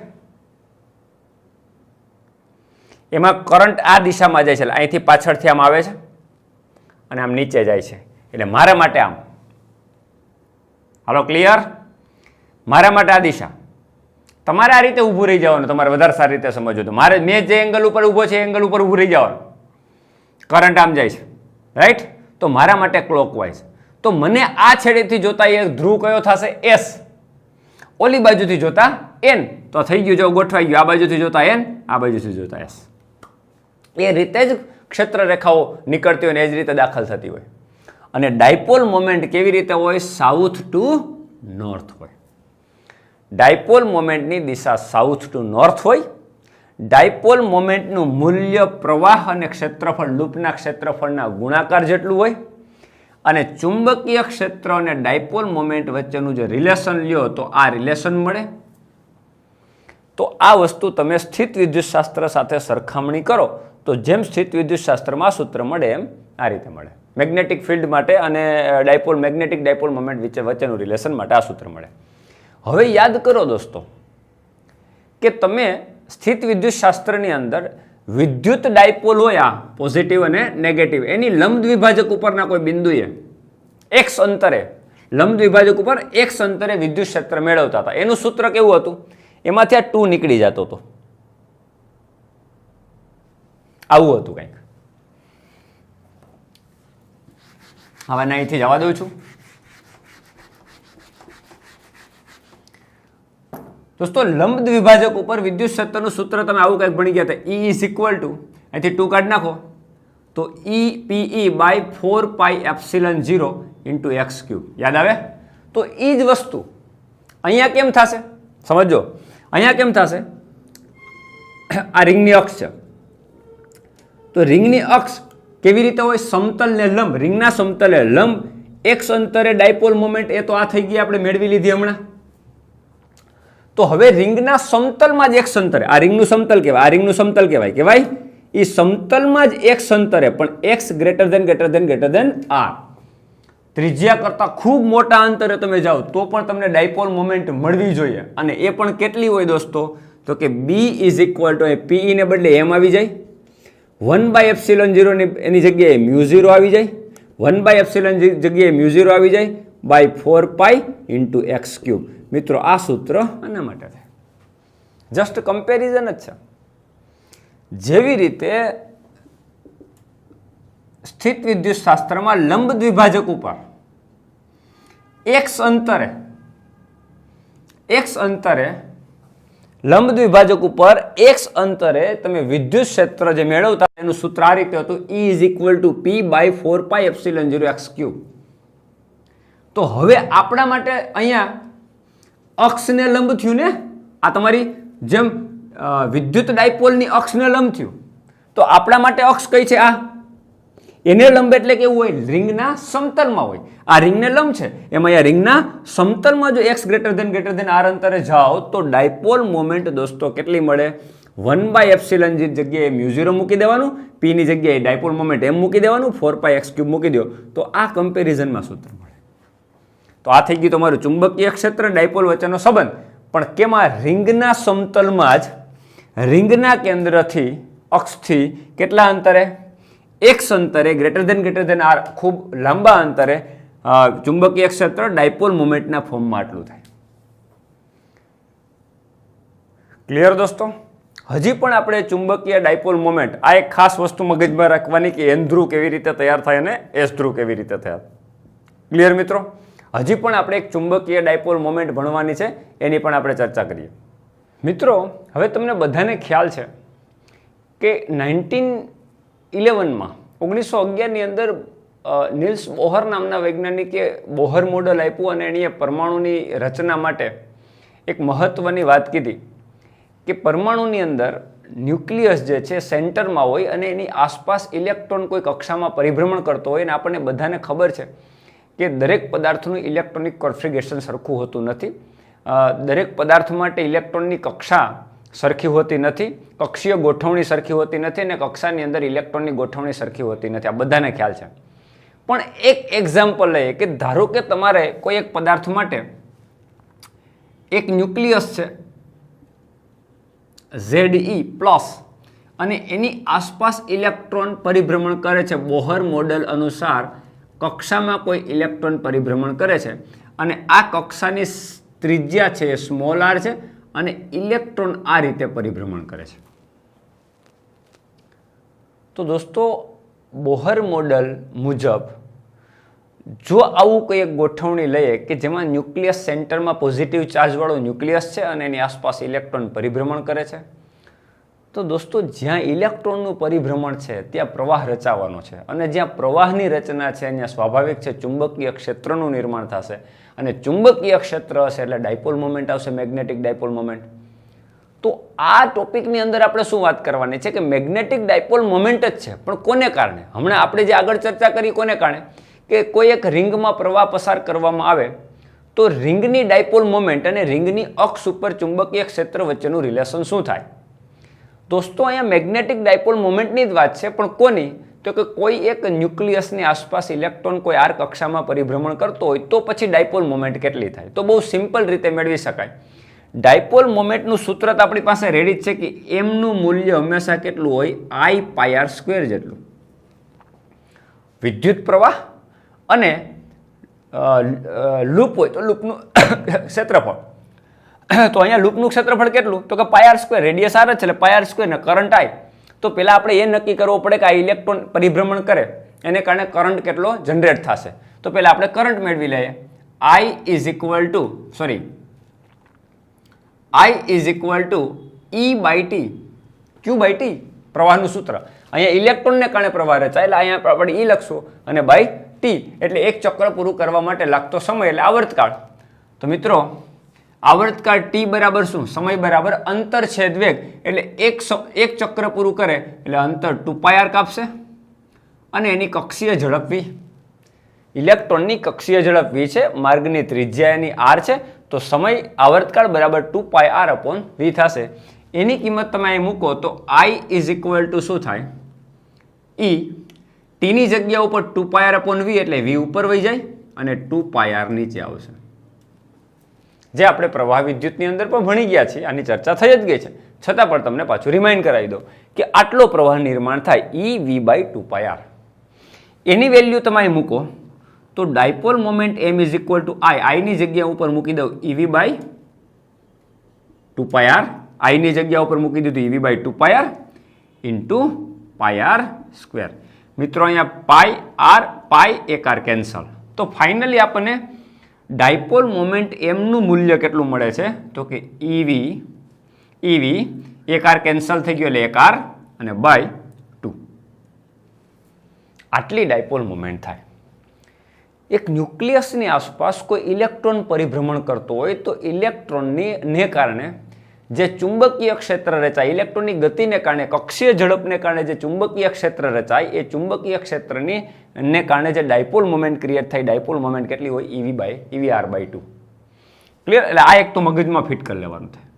એમાં કરંટ આ દિશામાં જાય છે, એટલે અહીંથી પાછળથી આમ આવે છે અને આમ નીચે જાય છે. એટલે મારા માટે આમ, હાલો ક્લિયર? મારા માટે આ દિશા. તમારે આ રીતે ઊભું રહી જવાનું, તમારે વધારે સારી રીતે સમજવું. તો મારે મેં જે એંગલ ઉપર ઊભો છે એ એંગલ ઉપર ઊભું રહી જવાનું. કરંટ આમ જાય છે, રાઈટ? તો મારા માટે ક્લોકવાઇઝ. તો મને આ છેડેથી જોતા એ ધ્રુવ કયો થશે? એસ. ઓલી બાજુથી જોતા એન. તો થઈ ગયું, જો ગોઠવાઈ ગયું. આ બાજુથી જોતા એન, આ બાજુથી જોતા એસ. એ રીતે જ ક્ષેત્ર રેખાઓ નીકળતી હોય ને એ જ રીતે દાખલ થતી હોય. અને ડાયપોલ મોમેન્ટ કેવી રીતે હોય? સાઉથ ટુ નોર્થ હોય. ડાયપોલ મોમેન્ટની દિશા સાઉથ ટુ નોર્થ હોય. ડાયપોલ મોમેન્ટનું મૂલ્ય પ્રવાહ અને ક્ષેત્રફળ, લૂપના ક્ષેત્રફળના ગુણાકાર જેટલું હોય. અને ચુંબકીય ક્ષેત્ર અને ડાયપોલ મોમેન્ટ વચ્ચેનું જે રિલેશન લ્યો તો આ રિલેશન મળે. તો આ વસ્તુ તમે સ્થિત વિદ્યુતશાસ્ત્ર સાથે સરખામણી કરો તો જેમ સ્થિત વિદ્યુતશાસ્ત્રમાં સૂત્ર મળે એમ આ રીતે મળે. મેગ્નેટિક ફિલ્ડ માટે અને મેગ્નેટિક ડાયપોલ મોમેન્ટ વચ્ચેનું રિલેશન માટે આ સૂત્ર મળે. હવે યાદ કરો દોસ્તો કે તમે સ્થિત વિદ્યુતશાસ્ત્રની અંદર વિદ્યુત ડાયપોલ હોય આ પોઝિટિવ અને નેગેટિવ, એની લંબ દ્વિભાજક ઉપરના કોઈ બિંદુએ x અંતરે, લંબ દ્વિભાજક ઉપર x અંતરે વિદ્યુત ક્ષેત્ર મેળવતા હતા. એનું સૂત્ર કેવું હતું? એમાંથી આ 2 નીકળી જતો હતો, આવું હતું કંઈક. હવે અહીંથી જવા દઉં છું. દોસ્તો લંબ દ્વિભાજક ઉપર વિદ્યુત ક્ષેત્રનું સૂત્ર તમે આવું કંઈક ભણી ગયા હતા. E ઇઝ ઇક્વલ ટુ, અહીંથી 2 કાઢી નાખો તો EPE by 4 pi epsilon 0 into x cube. યાદ આવે? તો એ જ વસ્તુ અહીંયા કેમ થશે? સમજો, અહીંયા કેમ થશે? આ રિંગની અક્ષ છે, તો રિંગની અક્ષ કેવી રીતે હોય? સમતલ ને લંબ. રિંગના સમતલે લંબ x અંતરે ડાયપોલ મોમેન્ટ, એ તો આ થઈ ગઈ, આપણે મેળવી લીધી હમણાં. તો હવે રિંગના સમતલમાં જ x અંતરે, આ રિંગનું સમતલ કહેવાય, આ રિંગનું સમતલ કહેવાય, એ સમતલમાં જ x અંતરે, પણ x ગ્રેટર ધેન r, ત્રિજ્યા કરતા ખૂબ મોટા અંતરે તમે જાઓ તો પણ તમને ડાયપોલ મોમેન્ટ મળવી જોઈએ. અને એ પણ કેટલી હોય દોસ્તો? તો કે b is equal two, pe ને બદલે m આવી જાય, 1/ε0 એની જગ્યાએ μ0 આવી જાય, 1/ε જગ્યાએ μ0 આવી જાય, by 4 pi into x cube. મિત્રો આ સૂત્ર આના માટે છે, જસ્ટ કમ્પેરિઝન જ છે. જેવી રીતે સ્થિત વિદ્યુત શાસ્ત્રમાં લંબ દ્વિભાજક ઉપર x અંતરે લંબ દ્વિભાજક ઉપર x અંતરે તમે વિદ્યુત ક્ષેત્ર જે મેળવતા, એનું સૂત્ર આ રીતે હતું, E is equal to P by 4 pi epsilon 0 x cube. તો હવે આપણા માટે અહીંયા અક્ષને લંબ થયું ને, આ તમારી જેમ વિદ્યુત ડાયપોલની અક્ષને લંબ થયું, તો આપણા માટે અક્ષ કઈ છે? આ એને લંબ એટલે કેવું હોય? રિંગના સમતલમાં હોય. આ રિંગને લંબ છે, એમાં અહીંયા રિંગના સમતલમાં જો x ગ્રેટર ધેન r અંતરે જાઓ તો ડાયપોલ મોમેન્ટ દોસ્તો કેટલી મળે? 1/ε જગ્યાએ μ0 મૂકી દેવાનું, p ની જગ્યાએ ડાયપોલ મોમેન્ટ m મૂકી દેવાનું, 4 પાઈ x ક્યુબ મૂકી દો, તો આ કમ્પેરિઝનમાં સૂત્ર મળે. તો આ થઈ ગયું તમારું ચુંબકીય ક્ષેત્ર ડાયપોલ વચ્ચેનો સંબંધ. પણ કેમાં? રિંગના સમતલમાં જ, રિંગના કેન્દ્રથી અક્ષથી કેટલા અંતરે? x અંતરે ગ્રેટર ધેન r, ખૂબ લાંબા અંતરે ચુંબકીય ક્ષેત્ર ડાયપોલ મોમેન્ટના ફોર્મમાં આટલું થાય. ક્લિયર દોસ્તો? હજી પણ આપણે ચુંબકીય ડાયપોલ મોમેન્ટ, આ એક ખાસ વસ્તુ મગજમાં રાખવાની કે n ધ્રુવ કેવી રીતે તૈયાર થાય અને s ધ્રુવ કેવી રીતે થયા. ક્લિયર મિત્રો? હજી પણ આપણે એક ચુંબકીય ડાયપોલ મોમેન્ટ ભણવાની છે, એની પણ આપણે ચર્ચા કરીએ. મિત્રો હવે તમને બધાને ખ્યાલ છે કે 1911માં 1911ની અંદર નિલ્સ બોહર નામના વૈજ્ઞાનિકે બોહર મોડલ આપ્યું અને એણે પરમાણુની રચના માટે એક મહત્વની વાત કીધી કે પરમાણુની અંદર ન્યુક્લિયસ જે છે સેન્ટરમાં હોય અને એની આસપાસ ઇલેક્ટ્રોન કોઈ કક્ષામાં પરિભ્રમણ કરતો હોય. અને આપણને બધાને ખબર છે કે દરેક પદાર્થનું ઇલેક્ટ્રોનિક કોન્ફિગરેશન સરખું હોતું નથી. દરેક પદાર્થ માટે ઇલેક્ટ્રોનની કક્ષા સરખી હોતી નથી, કક્ષીય ગોઠવણી સરખી હોતી નથી, અને કક્ષાની અંદર ઇલેક્ટ્રોનની ગોઠવણી સરખી હોતી નથી. આ બધાને ખ્યાલ છે. પણ એક એક્ઝામ્પલ લઈએ કે ધારો કે તમારે કોઈ એક પદાર્થ માટે એક ન્યુક્લિયસ છે Ze+, અને એની આસપાસ ઇલેક્ટ્રોન પરિભ્રમણ કરે છે. બોહર મોડલ અનુસાર કક્ષામાં કોઈ ઇલેક્ટ્રોન પરિભ્રમણ કરે છે અને આ કક્ષાની ત્રિજ્યા છે એ સ્મોલ r છે અને ઇલેક્ટ્રોન આ રીતે પરિભ્રમણ કરે છે. તો દોસ્તો બોહર મોડલ મુજબ જો આવું કોઈ એક ગોઠવણી લઈએ કે જેમાં ન્યુક્લિયસ સેન્ટરમાં પોઝિટિવ ચાર્જવાળો ન્યુક્લિયસ છે અને એની આસપાસ ઇલેક્ટ્રોન પરિભ્રમણ કરે છે, તો દોસ્તો જ્યાં ઇલેક્ટ્રોનનું પરિભ્રમણ છે ત્યાં પ્રવાહ રચાવાનો છે. અને જ્યાં પ્રવાહની રચના છે ત્યાં સ્વાભાવિક છે ચુંબકીય ક્ષેત્રનું નિર્માણ થશે. અને ચુંબકીય ક્ષેત્ર હશે એટલે ડાયપોલ મોમેન્ટ આવશે, મેગ્નેટિક ડાયપોલ મોમેન્ટ. તો આ ટોપિકની અંદર આપણે શું વાત કરવાની છે કે મેગ્નેટિક ડાયપોલ મોમેન્ટ જ છે, પણ કોને કારણે? હમણાં આપણે જે આગળ ચર્ચા કરી કોને કારણે કે કોઈ એક રિંગમાં પ્રવાહ પસાર કરવામાં આવે તો રિંગની ડાયપોલ મોમેન્ટ અને રિંગની અક્ષ ઉપર ચુંબકીય ક્ષેત્ર વચ્ચેનું રિલેશન શું થાય? દોસ્તો અહીંયા મેગ્નેટિક ડાયપોલ મોમેન્ટની જ વાત છે, પણ કોની? તો કે કોઈ એક ન્યુક્લિયસની આસપાસ ઇલેક્ટ્રોન કોઈ r કક્ષામાં પરિભ્રમણ કરતો હોય તો પછી ડાયપોલ મોમેન્ટ કેટલી થાય? તો બહુ સિમ્પલ રીતે મેળવી શકાય. ડાયપોલ મોમેન્ટનું સૂત્ર તો આપણી પાસે રેડી જ છે કે એમનું મૂલ્ય હંમેશા કેટલું હોય, I પાઈ આર સ્ક્વેર જેટલું. વિદ્યુત પ્રવાહ અને લૂપ હોય તો લૂપનું ક્ષેત્રફળ. તો અહીંયા લૂપનું ક્ષેત્રફળ કેટલું, તો કે પાઈ આર સ્ક્વેર, રેડિયસ આર જ છે એટલે પાઈ આર સ્ક્વેર ને કરંટ I. તો પહેલા આપણે એ નક્કી કરવો પડે કે આ ઇલેક્ટ્રોન પરિભ્રમણ કરે એને કારણે કરંટ કેટલો જનરેટ થશે. તો પહેલા આપણે કરંટ મેળવી લઈએ. I is equal to E by t, q by t પ્રવાહનું સૂત્ર. અહીંયા ઇલેક્ટ્રોનને કારણે પ્રવાહ રચાય એટલે અહીંયા આપણે E લખશું અને બાય ટી એટલે એક ચક્ર પૂરું કરવા માટે લાગતો સમય એટલે આવર્તકાળ. તો મિત્રો આવર્તકાળ ટી બરાબર શું, સમય બરાબર અંતર છેદ વેગ એટલે એક ચક્ર પૂરું કરે એટલે અંતર 2πr કાપશે અને એની કક્ષીય ઝડપ v. ઇલેક્ટ્રોનની કક્ષીય ઝડપ v છે, માર્ગની ત્રિજ્યા એની r છે, તો સમય આવર્તકાળ બરાબર 2πr/v થશે. એની કિંમત તમે અહીં મૂકો તો I ઇઝ ઇક્વલ ટુ શું થાય, E ટીની જગ્યા ઉપર 2πr/v એટલે v ઉપર વહી જાય અને 2πr નીચે આવશે. જે આપણે પ્રવાહ વિદ્યુતની અંદર પણ ભણી ગયા છીએ, આની ચર્ચા થઈ જ ગઈ છે, છતાં પણ તમને પાછું રિમાઇન્ડ કરાવી દો કે આટલો પ્રવાહ નિર્માણ થાય EV/2πr. એની વેલ્યુ તમે અહીં મૂકો તો dipole moment m is equal two I ની જગ્યા ઉપર મૂકી દઉં EV/2πr, I ની જગ્યા ઉપર મૂકી દીધું EV/2πr into pi R square. મિત્રો અહીંયા પાઈ એક આર કેન્સલ. તો ફાઇનલી આપણને ડાયપોલ મોમેન્ટ એમનું મૂલ્ય કેટલું મળે છે તો કે EV એક આર કેન્સલ થઈ ગયો એટલે એક આર અને બાય 2. આટલી ડાયપોલ મોમેન્ટ થાય. એક ન્યુક્લિયસની આસપાસ કોઈ ઇલેક્ટ્રોન પરિભ્રમણ કરતો હોય તો ઇલેક્ટ્રોનને કારણે જે ચુંબકીય ક્ષેત્ર રચાય, ઇલેક્ટ્રોનની ગતિને કારણે, કક્ષીય ઝડપને કારણે જે ચુંબકીય ક્ષેત્ર રચાય એ ચુંબકીય ક્ષેત્રની ને કારણે જે ડાયપોલ મોમેન્ટ ક્રિએટ થાય, ડાયપોલ મોમેન્ટ કેટલી હોય EVR/2. ક્લિયર? એટલે આ એક તો મગજમાં ફિટ કરી લેવાનું થાય.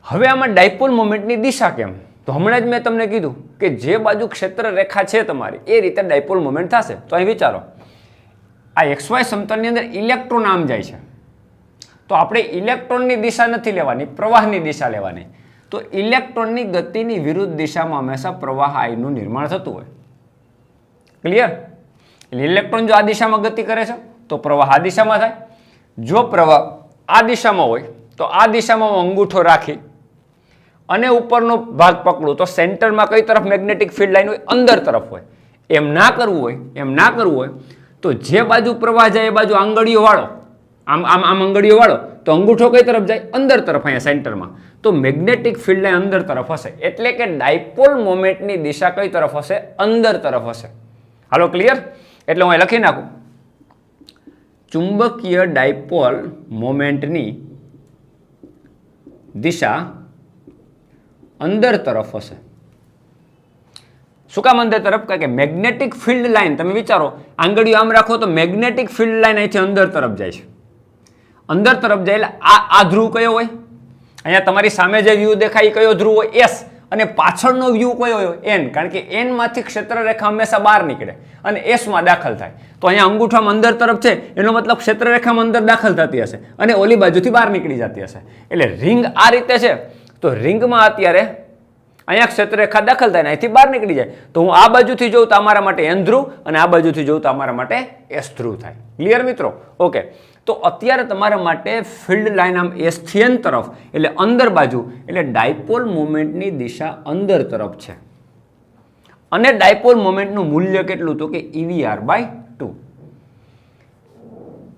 હવે આમાં ડાયપોલ મોમેન્ટની દિશા કેમ, તો હમણાં જ મેં તમને કીધું કે જે બાજુ ક્ષેત્ર રેખા છે તમારી એ રીતે ડાયપોલ મોમેન્ટ થશે. તો અહીં વિચારો, આ XY સમતલની અંદર ઇલેક્ટ્રોન આમ જાય છે તો આપણે ઇલેક્ટ્રોનની દિશા નથી લેવાની, પ્રવાહની દિશા લેવાની. તો ઇલેક્ટ્રોનની ગતિની વિરુદ્ધ દિશામાં હંમેશા પ્રવાહ I નું નિર્માણ થતું હોય. ક્લિયર? ઇલેક્ટ્રોન જો આ દિશામાં ગતિ કરે છે તો પ્રવાહ આ દિશામાં થાય. જો પ્રવાહ આ દિશામાં હોય તો આ દિશામાં હું અંગૂઠો રાખી અને ઉપરનો ભાગ પકડું તો સેન્ટરમાં કઈ તરફ મેગ્નેટિક ફિલ્ડ લાઈન હોય, અંદર તરફ હોય. એમ ના કરવું હોય તો જે બાજુ પ્રવાહ જાય એ બાજુ આંગળીઓ વાળો, આમ આંગળીઓ વાળો તો અંગૂઠો કઈ તરફ જાય, અંદર તરફ, અહીંયા સેન્ટરમાં. તો મેગ્નેટિક ફિલ્ડ લાઈન અંદર તરફ હશે એટલે કે ડાયપોલ મોમેન્ટની દિશા કઈ તરફ હશે, અંદર તરફ હશે. હાલો ક્લિયર? એટલે હું લખી નાખું, ચુંબકીય ડાયપોલ મોમેન્ટની દિશા અંદર તરફ હશે. શું કામ અંદર તરફ? કારણ કે મેગ્નેટિક ફિલ્ડ લાઈન, તમે વિચારો આંગળીઓ આમ રાખો તો મેગ્નેટિક ફિલ્ડ લાઈન અહીંથી અંદર તરફ જાય છે. અંદર તરફ જાય એટલે આ ધ્રુવ કયો હોય, અહીંયા તમારી સામે જે વ્યૂ દેખાય એ કયો ધ્રુવ હોય, S, અને પાછળનો વ્યૂ કયો હોય, N. કારણ કે N માંથી ક્ષેત્ર રેખા હંમેશા બહાર નીકળે અને S માં દાખલ થાય. તો અહીંયા અંગૂઠામાં અંદર તરફ છે એનો મતલબ ક્ષેત્ર રેખામાં અંદર દાખલ થતી હશે અને ઓલી બાજુથી બહાર નીકળી જતી હશે. એટલે રિંગ આ રીતે છે તો રિંગમાં અત્યારે અહીંયા ક્ષેત્ર રેખા દાખલ થાય ને અહીંથી બહાર નીકળી જાય. તો હું આ બાજુથી જોઉં તો અમારા માટે N ધ્રુવ અને આ બાજુથી જોઉં તો અમારા માટે S ધ્રુવ થાય. ક્લિયર મિત્રો? ઓકે. તો અત્યારે તમારા માટે ફિલ્ડ લાઈન આમ S થી N તરફ એટલે અંદર બાજુ, એટલે ડાયપોલ મોમેન્ટની દિશા અંદર તરફ છે. અને ડાયપોલ મોમેન્ટનું મૂલ્ય કેટલું તો કે EVR/2.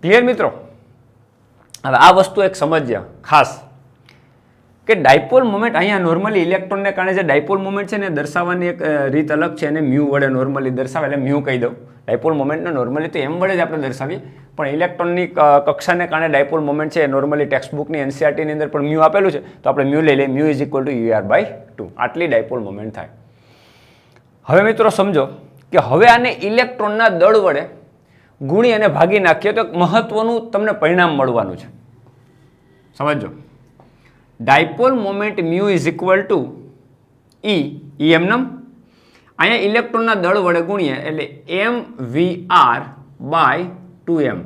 ક્લિયર મિત્રો? હવે આ વસ્તુ એક સમજ્યા ખાસ કે ડાયપોલ મોમેન્ટ અહીંયા નોર્મલી ઇલેક્ટ્રોનને કારણે જે ડાયપોલ મોમેન્ટ છે ને દર્શાવવાની એક રીત અલગ છે, એને મ્યુ વડે નોર્મલી દર્શાવે એટલે મ્યુ કહી દઉં. ડાયપોલ મોમેન્ટને નોર્મલી તો એમ વડે જ આપણે દર્શાવીએ, પણ ઇલેક્ટ્રોનની કક્ષાને કારણે ડાયપોલ મોમેન્ટ છે નોર્મલી ટેક્સ્ટબુકની NCERTની અંદર પણ મ્યુ આપેલું છે તો આપણે મ્યુ લઈ લઈએ. Mu is equal two EVR/2. આટલી ડાયપોલ મોમેન્ટ થાય. હવે મિત્રો સમજો કે હવે આને ઇલેક્ટ્રોનના દળ વડે ગુણી અને ભાગી નાખીએ તો એક મહત્વનું તમને પરિણામ મળવાનું છે. સમજો, dipole moment mu is equal to એમનમ અહીંયા ઇલેક્ટ્રોનના દળ વડે ગુણીએ એટલે MVR/2m.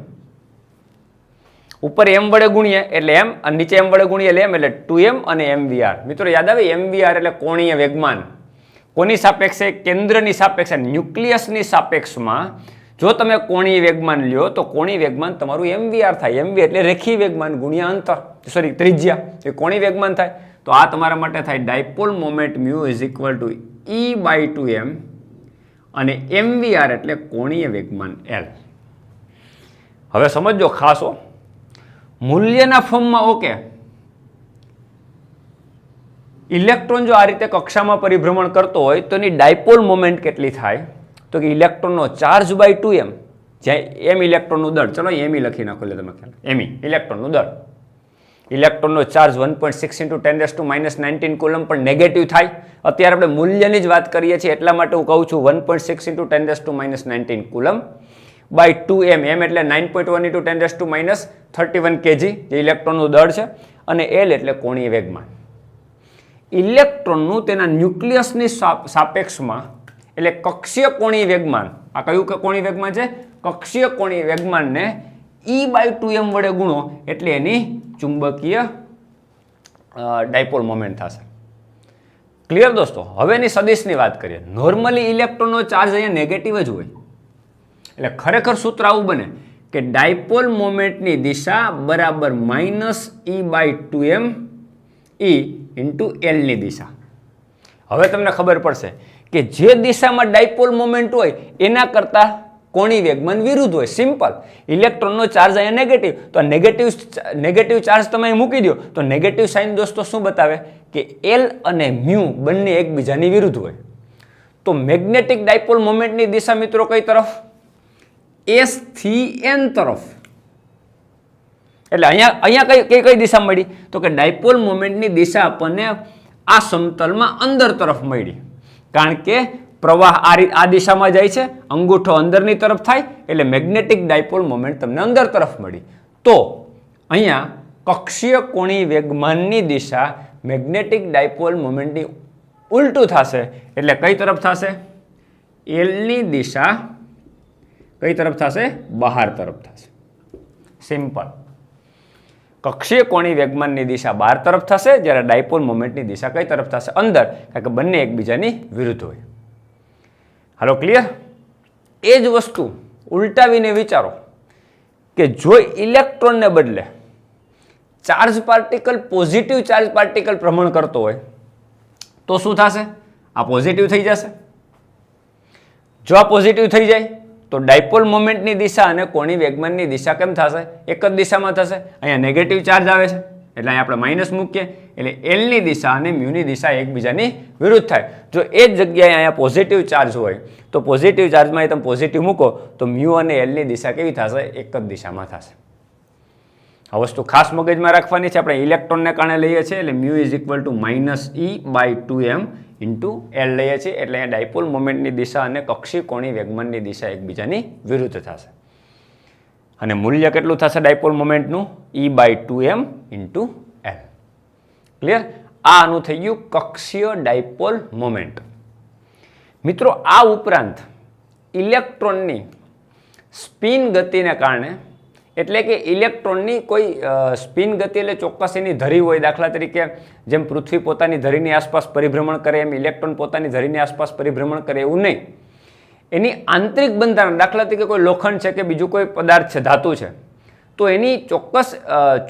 ઉપર m વડે ગુણીએ એટલે m અને નીચે m વડે ગુણીએ એટલે m, એટલે 2m અને mvr. મિત્રો યાદ આવે mvr એટલે કોણીય વેગમાન. કોની સાપેક્ષે? કેન્દ્રની સાપેક્ષે, ન્યુક્લિયસની સાપેક્ષમાં જો તમે કોણીય વેગમાન લ્યો તો કોણીય વેગમાન તમારું mvr થાય. mv એટલે રેખીય વેગમાન ગુણ્યા અંતર, સોરી ત્રિજ્યા, એ કોણીય વેગમાન થાય. તો આ તમારા માટે થાય dipole moment μ is equal to E/2m અને mvr એટલે કોણીય વેગમાન L. હવે સમજો ખાસો મૂલ્યના ફોર્મમાં. ઓકે, ઇલેક્ટ્રોન જો આ રીતે કક્ષામાં પરિભ્રમણ કરતો હોય તો એની ડાયપોલ મોમેન્ટ કેટલી થાય? તો કે ઇલેક્ટ્રોનનો ચાર્જ બાય 2m, જ્યાં m ઇલેક્ટ્રોનનું દળ, ચલો એમી લખી નાખો, એટલે તમે ખ્યાલ, એમી ઇલેક્ટ્રોનનું દળ. ઇલેક્ટ્રોનનો ચાર્જ 1.6 × 10⁻19 કુલમ પણ નેગેટિવ થાય. અત્યારે આપણે મૂલ્યની જ વાત કરીએ છીએ એટલા માટે હું કહું છું 1.6 × 10⁻19 કુલમ બાય 2m. m એટલે 9.1 × 10⁻31 kg જે ઇલેક્ટ્રોનનું દળ છે, અને L એટલે કોણીય વેગમાન. ઇલેક્ટ્રોનનું તેના ન્યુક્લિયસની સાપેક્ષમાં એટલે કક્ષીય કોણીય વેગમાન, આ કયું કોણીય વેગમાન છે? કક્ષીય કોણીય વેગમાનને E/2m વડે ગુણો એટલે એની ચુંબકીય ડાયપોલ મોમેન્ટ થશે. ક્લિયર દોસ્તો? હવે એની સદિશની વાત કરીએ. નોર્મલી ઇલેક્ટ્રોનનો ચાર્જ અહીંયા નેગેટિવ જ હોય, એટલે ખરેખર સૂત્ર આવું બને કે ડાયપોલ મોમેન્ટની દિશા બરાબર -E/2m E × L ની દિશા. હવે તમને ખબર પડશે કે જે દિશામાં ડાયપોલ મોમેન્ટ હોય એના કરતાં કોણીય વેગમાન વિરુદ્ધ હોય. સિમ્પલ. ઇલેક્ટ્રોનનો ચાર્જ અહીંયા નેગેટિવ, તો નેગેટિવ ચાર્જ તમે અહીં મૂકી દો તો નેગેટિવ સાઇન દોસ્તો શું બતાવે કે L અને μ બંને એકબીજાની વિરુદ્ધ હોય. તો મેગ્નેટિક ડાયપોલ મોમેન્ટની દિશા મિત્રો કઈ તરફ? S થી N તરફ. એટલે અહીંયા કઈ દિશા મળી? તો કે ડાયપોલ મોમેન્ટની દિશા આપણને આ સમતલમાં અંદર તરફ મળી, કારણ કે પ્રવાહ આ દિશામાં જાય છે, અંગૂઠો અંદરની તરફ થાય એટલે મેગ્નેટિક ડાયપોલ મોમેન્ટ તમને અંદર તરફ મળી. તો અહીંયા કક્ષીય કોણીય વેગમાનની દિશા મેગ્નેટિક ડાયપોલ મોમેન્ટની ઉલટું થશે, એટલે કઈ તરફ થશે? L ની દિશા કઈ તરફ થશે? બહાર તરફ થશે. સિમ્પલ. કક્ષીય કોણીય વેગમાનની દિશા બહાર તરફ થશે, જ્યારે ડાયપોલ મોમેન્ટની દિશા કઈ તરફ થશે? અંદર, કારણ કે બંને એકબીજાની વિરુદ્ધ હોય. હાલો, ક્લિયર? એ જ વસ્તુ ઉલટાવીને વિચારો કે જો ઇલેક્ટ્રોનને બદલે charge particle positive charge particle ભ્રમણ કરતો હોય તો શું થશે? આ પોઝિટિવ થઈ જશે. જો આ પોઝિટિવ થઈ જાય તો ડાયપોલ મોમેન્ટની દિશા અને કોણીય વેગમાનની દિશા કેમ થશે? એક જ દિશામાં થશે. અહીંયા નેગેટિવ ચાર્જ આવે છે એટલે અહીંયા આપણે માઇનસ મૂકીએ એટલે L ની દિશા અને μ ની દિશા એકબીજાની વિરુદ્ધ થાય. જો એ જ જગ્યાએ અહીંયા પોઝિટિવ ચાર્જ હોય તો પોઝિટિવ ચાર્જમાં તમે પોઝિટિવ મૂકો તો μ અને L ની દિશા કેવી થશે? એક જ દિશામાં થશે. આ વસ્તુ ખાસ મગજમાં રાખવાની છે. આપણે ઇલેક્ટ્રોનને કારણે લઈએ છીએ એટલે μ = -E/2m × L લઈએ છીએ, એટલે અહીંયા ડાયપોલ મોમેન્ટની દિશા અને કક્ષીય કોણીય વેગમાનની દિશા એકબીજાની વિરુદ્ધ થશે. અને મૂલ્ય કેટલું થશે ડાયપોલ મોમેન્ટનું? E/2m × L. ક્લિયર? આ આનું થઈ ગયું કક્ષીય ડાયપોલ મોમેન્ટ. મિત્રો આ ઉપરાંત ઇલેક્ટ્રોનની સ્પિન ગતિને કારણે, એટલે કે ઇલેક્ટ્રોનની કોઈ સ્પિન ગતિ એટલે ચોક્કસ એની ધરી હોય. દાખલા તરીકે જેમ પૃથ્વી પોતાની ધરીની આસપાસ પરિભ્રમણ કરે એમ ઇલેક્ટ્રોન પોતાની ધરીની આસપાસ પરિભ્રમણ કરે એવું નહીં. એની આંતરિક બંધારણ, દાખલા તરીકે કોઈ લોખંડ છે કે બીજું કોઈ પદાર્થ છે, ધાતુ છે, તો એની ચોક્કસ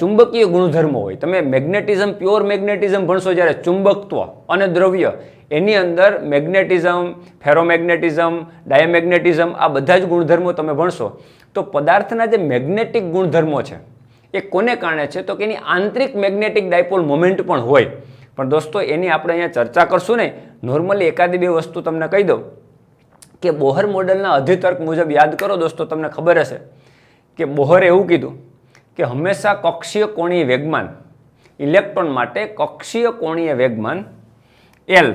ચુંબકીય ગુણધર્મો હોય. તમે મેગ્નેટિઝમ, પ્યોર મેગ્નેટિઝમ ભણશો જ્યારે ચુંબકત્વ અને દ્રવ્ય, એની અંદર મેગ્નેટિઝમ, ફેરોમેગ્નેટિઝમ, ડાયામેગ્નેટિઝમ આ બધા જ ગુણધર્મો તમે ભણશો તો પદાર્થના જે મેગ્નેટિક ગુણધર્મો છે એ કોને કારણે છે? તો કે એની આંતરિક મેગ્નેટિક ડાયપોલ મોમેન્ટ પણ હોય. પણ દોસ્તો એની આપણે અહીંયા ચર્ચા કરશું નહીં. નોર્મલી એકાદી બે વસ્તુ તમને કહી દઉં કે બોહર મોડેલના અધિતર્ક મુજબ યાદ કરો દોસ્તો, તમને ખબર હશે કે બોહરે એવું કીધું કે હંમેશા કક્ષીય કોણીય વેગમાન, ઇલેક્ટ્રોન માટે કક્ષીય કોણીય વેગમાન L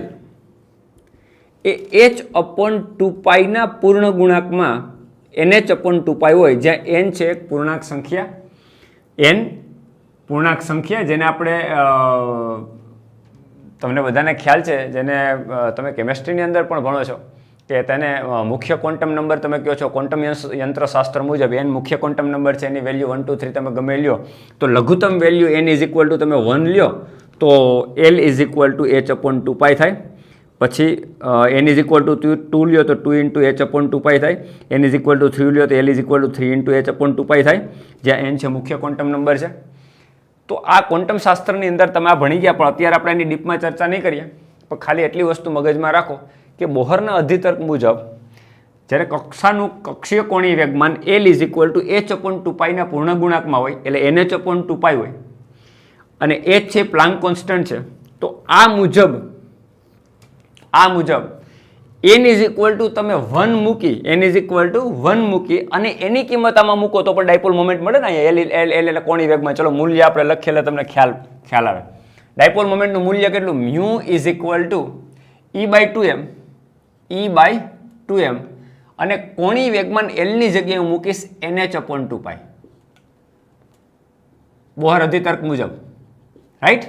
એ h/2π ના પૂર્ણ ગુણાંકમાં NH/2π હોય, જ્યાં n છે એક પૂર્ણાંક સંખ્યા, n પૂર્ણાંક સંખ્યા જેને આપણે તમને બધાને ખ્યાલ છે, જેને તમે કેમેસ્ટ્રીની અંદર પણ ભણો છો કે તેને મુખ્ય ક્વોન્ટમ નંબર તમે કહો છો, ક્વોન્ટમ યંત્રશાસ્ત્ર મુજબ એન મુખ્ય ક્વોન્ટમ નંબર છે, એની વેલ્યુ 1 2 3 તમે ગમે લ્યો, તો લઘુત્તમ value n is equal to તમે 1 લ્યો તો l is equal to h upon 2 pi થાય. પછી એન ઇઝ ઇક્વલ ટુ 2 લ્યો તો 2 ઇન્ટુ h અપોન 2 પાઈ થાય. એન ઇઝ ઇક્વલ ટુ 3 લ્યો તો l is equal two 3 into h upon 2 pi થાય, જ્યાં એન છે મુખ્ય ક્વોન્ટમ નંબર છે. તો આ ક્વોન્ટમ શાસ્ત્રની અંદર તમે આ ભણી ગયા, પણ અત્યારે આપણે એની ડીપમાં ચર્ચા નહીં કરીએ, પણ ખાલી એટલી વસ્તુ મગજમાં રાખો કે બોહરના અધિતર્ક મુજબ જ્યારે કક્ષાનું કક્ષીય કોણીય વેગમાન L is equal to h upon 2 પાઈના પૂર્ણ ગુણાંકમાં હોય, એટલે NH અપોન 2 પાઈ હોય, અને h છે પ્લાન્ક કોન્સ્ટન્ટ છે, તો આ મુજબ n ઇઝ ઇક્વલ ટુ તમે 1 મૂકી, n ઇઝ ઇક્વલ ટુ 1 મૂકી અને એની કિંમત આમાં મૂકો તો પણ ડાયપોલ મોમેન્ટ મળે ને. અહીંયા એલ એટલે કોણી વેગમાં, ચલો મૂલ્ય આપણે લખીએ એટલે તમને ખ્યાલ આવે. ડાયપોલ મોમેન્ટનું મૂલ્ય કેટલું? Mu is equal to e by 2m અને કોણી વેગમાન એલની જગ્યાએ હું મૂકીશ NH અપોન 2 પાઈ, બોહર અધિતર્ક મુજબ, રાઈટ.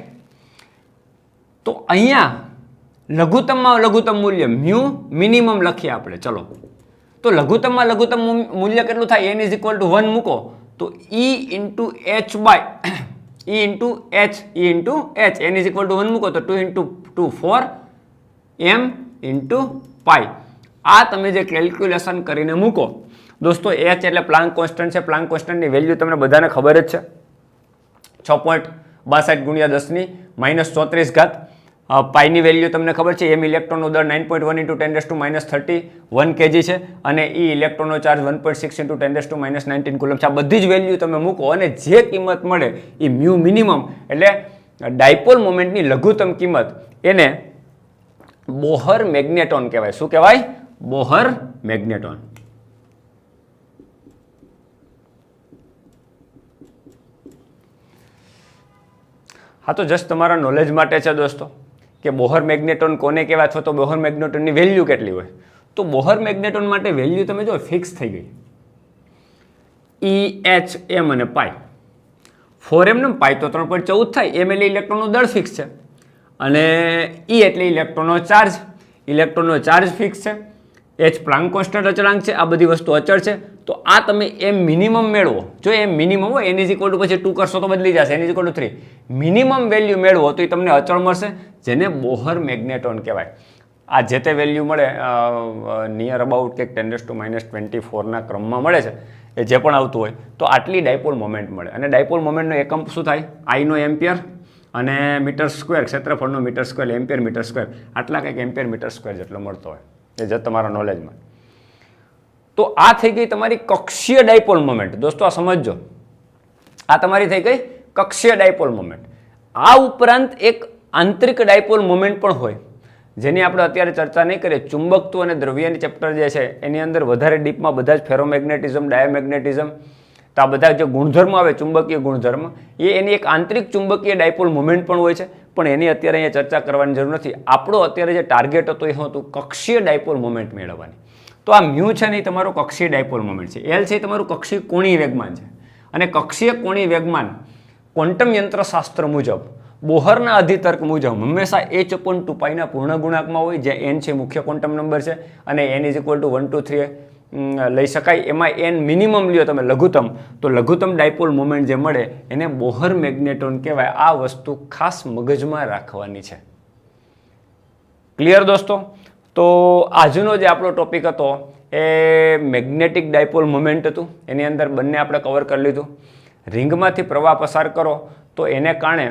તો અહીંયા લઘુત્તમમાં લઘુત્તમ મૂલ્ય મ્યુ મિનિમમ લખીએ આપણે, ચલો. તો લઘુત્તમમાં લઘુત્તમ મૂલ્ય કેટલું થાય? n ઇઝ ઇક્વલ ટુ 1 મૂકો તો e into h by e into h, n is equal to 1 મૂકો તો 2 ઇન્ટુ 2 4 m ઇન્ટુ પાઈ. આ તમે જે કેલ્ક્યુલેશન કરીને મૂકો દોસ્તો, h એટલે પ્લાન્ક કોન્સ્ટન્ટ છે. પ્લાન્ક કોન્સ્ટન્ટની વેલ્યુ તમને બધાને ખબર જ છે, 6.62 ગુણ્યા 10 ની -34 પાઈની વેલ્યુ તમને ખબર છે. એમ ઇલેક્ટ્રોનનો દર 9.1 ઇન્ટુ 10⁻31 kg છે, અને ઈ ઇલેક્ટ્રોનનો ચાર્જ 1.6 ઇન્ટુ 10⁻19 કુલમ છે. આ બધી જ વેલ્યુ તમે મૂકો અને જે કિંમત મળે એ મ્યુ મિનિમમ એટલે ડાયપોલ મોમેન્ટની લઘુત્તમ કિંમત, એને બોહર મેગ્નેટોન કહેવાય. શું કહેવાય? બોહર મેગ્નેટોન. હા, તો જસ્ટ તમારા નોલેજ માટે છે દોસ્તો કે બોહર મેગ્નેટોન કોને કહેવાય, અથવા તો બોહર મેગ્નેટોનની વેલ્યુ કેટલી હોય. તો બોહર મેગ્નેટોન માટે વેલ્યુ તમે જો ફિક્સ થઈ ગઈ, E H M અને પાઈ. 4m ને પાઈ તો 3.14 થાય. એમ એટલે ઇલેક્ટ્રોનનો દળ ફિક્સ છે, અને E એટલે ઇલેક્ટ્રોનનો ચાર્જ ફિક્સ છે. H પ્લાન્ક કોન્સ્ટન્ટ અચળાંક છે. આ બધી વસ્તુ અચળ છે. તો આ તમે એમ મિનિમમ મેળવો, જો એમ મિનિમમ હોય, n ઇઝ ઇક્વલ ટુ પછી 2 કરશો તો બદલી જશે, n is equal two 3, minimum value મેળવો તો એ તમને અચળ મળશે, જેને બોહર મેગ્નેટોન કહેવાય. આ જે તે વેલ્યુ મળે નિયર અબાઉટ કે 10⁻24ના ક્રમમાં મળે છે, એ જે પણ આવતું હોય, તો આટલી ડાયપોલ મોમેન્ટ મળે. અને ડાયપોલ મોમેન્ટનો એકમ શું થાય? આઈનો એમ્પિયર અને મીટર સ્ક્વેર, ક્ષેત્રફળનો metre square, ampere metre square, આટલા કંઈક એમ્પિયર મીટર સ્ક્વેર જેટલો મળતો હોય, એ જે તમારા નોલેજમાં. તો આ થઈ ગઈ તમારી કક્ષીય ડાયપોલ મોમેન્ટ. દોસ્તો આ સમજજો, આ તમારી થઈ ગઈ કક્ષીય ડાયપોલ મોમેન્ટ. આ ઉપરાંત એક આંતરિક ડાયપોલ મોમેન્ટ પણ હોય, જેની આપણે અત્યારે ચર્ચા નહીં કરીએ. ચુંબકત્વ અને દ્રવ્યની ચેપ્ટર જે છે એની અંદર વધારે ડીપમાં બધા જ ફેરોમેગ્નેટિઝમ, ડાયોમેગ્નેટિઝમ, તો આ બધા જે ગુણધર્મ આવે, ચુંબકીય ગુણધર્મ, એની એક આંતરિક ચુંબકીય ડાયપોલ મોમેન્ટ પણ હોય છે, પણ એની અત્યારે અહીંયા ચર્ચા કરવાની જરૂર નથી. આપણો અત્યારે જે ટાર્ગેટ હતો એ હતું કક્ષીય ડાયપોલ મોમેન્ટ મેળવવાની. તો આ મ્યુ છે ને એ તમારો કક્ષીય ડાયપોલ મોમેન્ટ છે. એલ છે એ તમારું કક્ષીય કોણીય વેગમાન છે, અને કક્ષીય કોણીય વેગમાન ક્વોન્ટમ યંત્રશાસ્ત્ર મુજબ, બોહરના અધિતર્ક મુજબ હંમેશા h અપોન 2 પાઈના પૂર્ણ ગુણાંકમાં હોય, જે n છે મુખ્ય ક્વોન્ટમ નંબર છે, અને n ઇઝ ઇક્વલ ટુ 1 2 3 લઈ શકાય. એમાં n મિનિમમ લ્યો તમે લઘુત્તમ, તો લઘુત્તમ ડાયપોલ મોમેન્ટ જે મળે એને બોહર મેગ્નેટોન કહેવાય. આ વસ્તુ ખાસ મગજમાં રાખવાની છે. ક્લિયર દોસ્તો? તો આજનો જે આપણો ટોપિક હતો એ મેગ્નેટિક ડાયપોલ મોમેન્ટ હતું. એની અંદર બંને આપણે કવર કરી લીધું. રિંગમાંથી પ્રવાહ પસાર કરો તો એને કારણે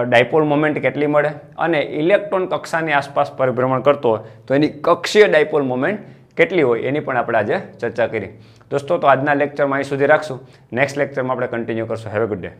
ડાયપોલ મોમેન્ટ કેટલી મળે, અને ઇલેક્ટ્રોન કક્ષાની આસપાસ પરિભ્રમણ કરતો હોય તો એની કક્ષીય ડાયપોલ મોમેન્ટ કેટલી હોય એની પણ આપણે આજે ચર્ચા કરી. દોસ્તો તો આજના લેક્ચરમાં અહીં સુધી રાખશું. નેક્સ્ટ લેક્ચરમાં આપણે કન્ટિન્યુ કરશું. Have a good day.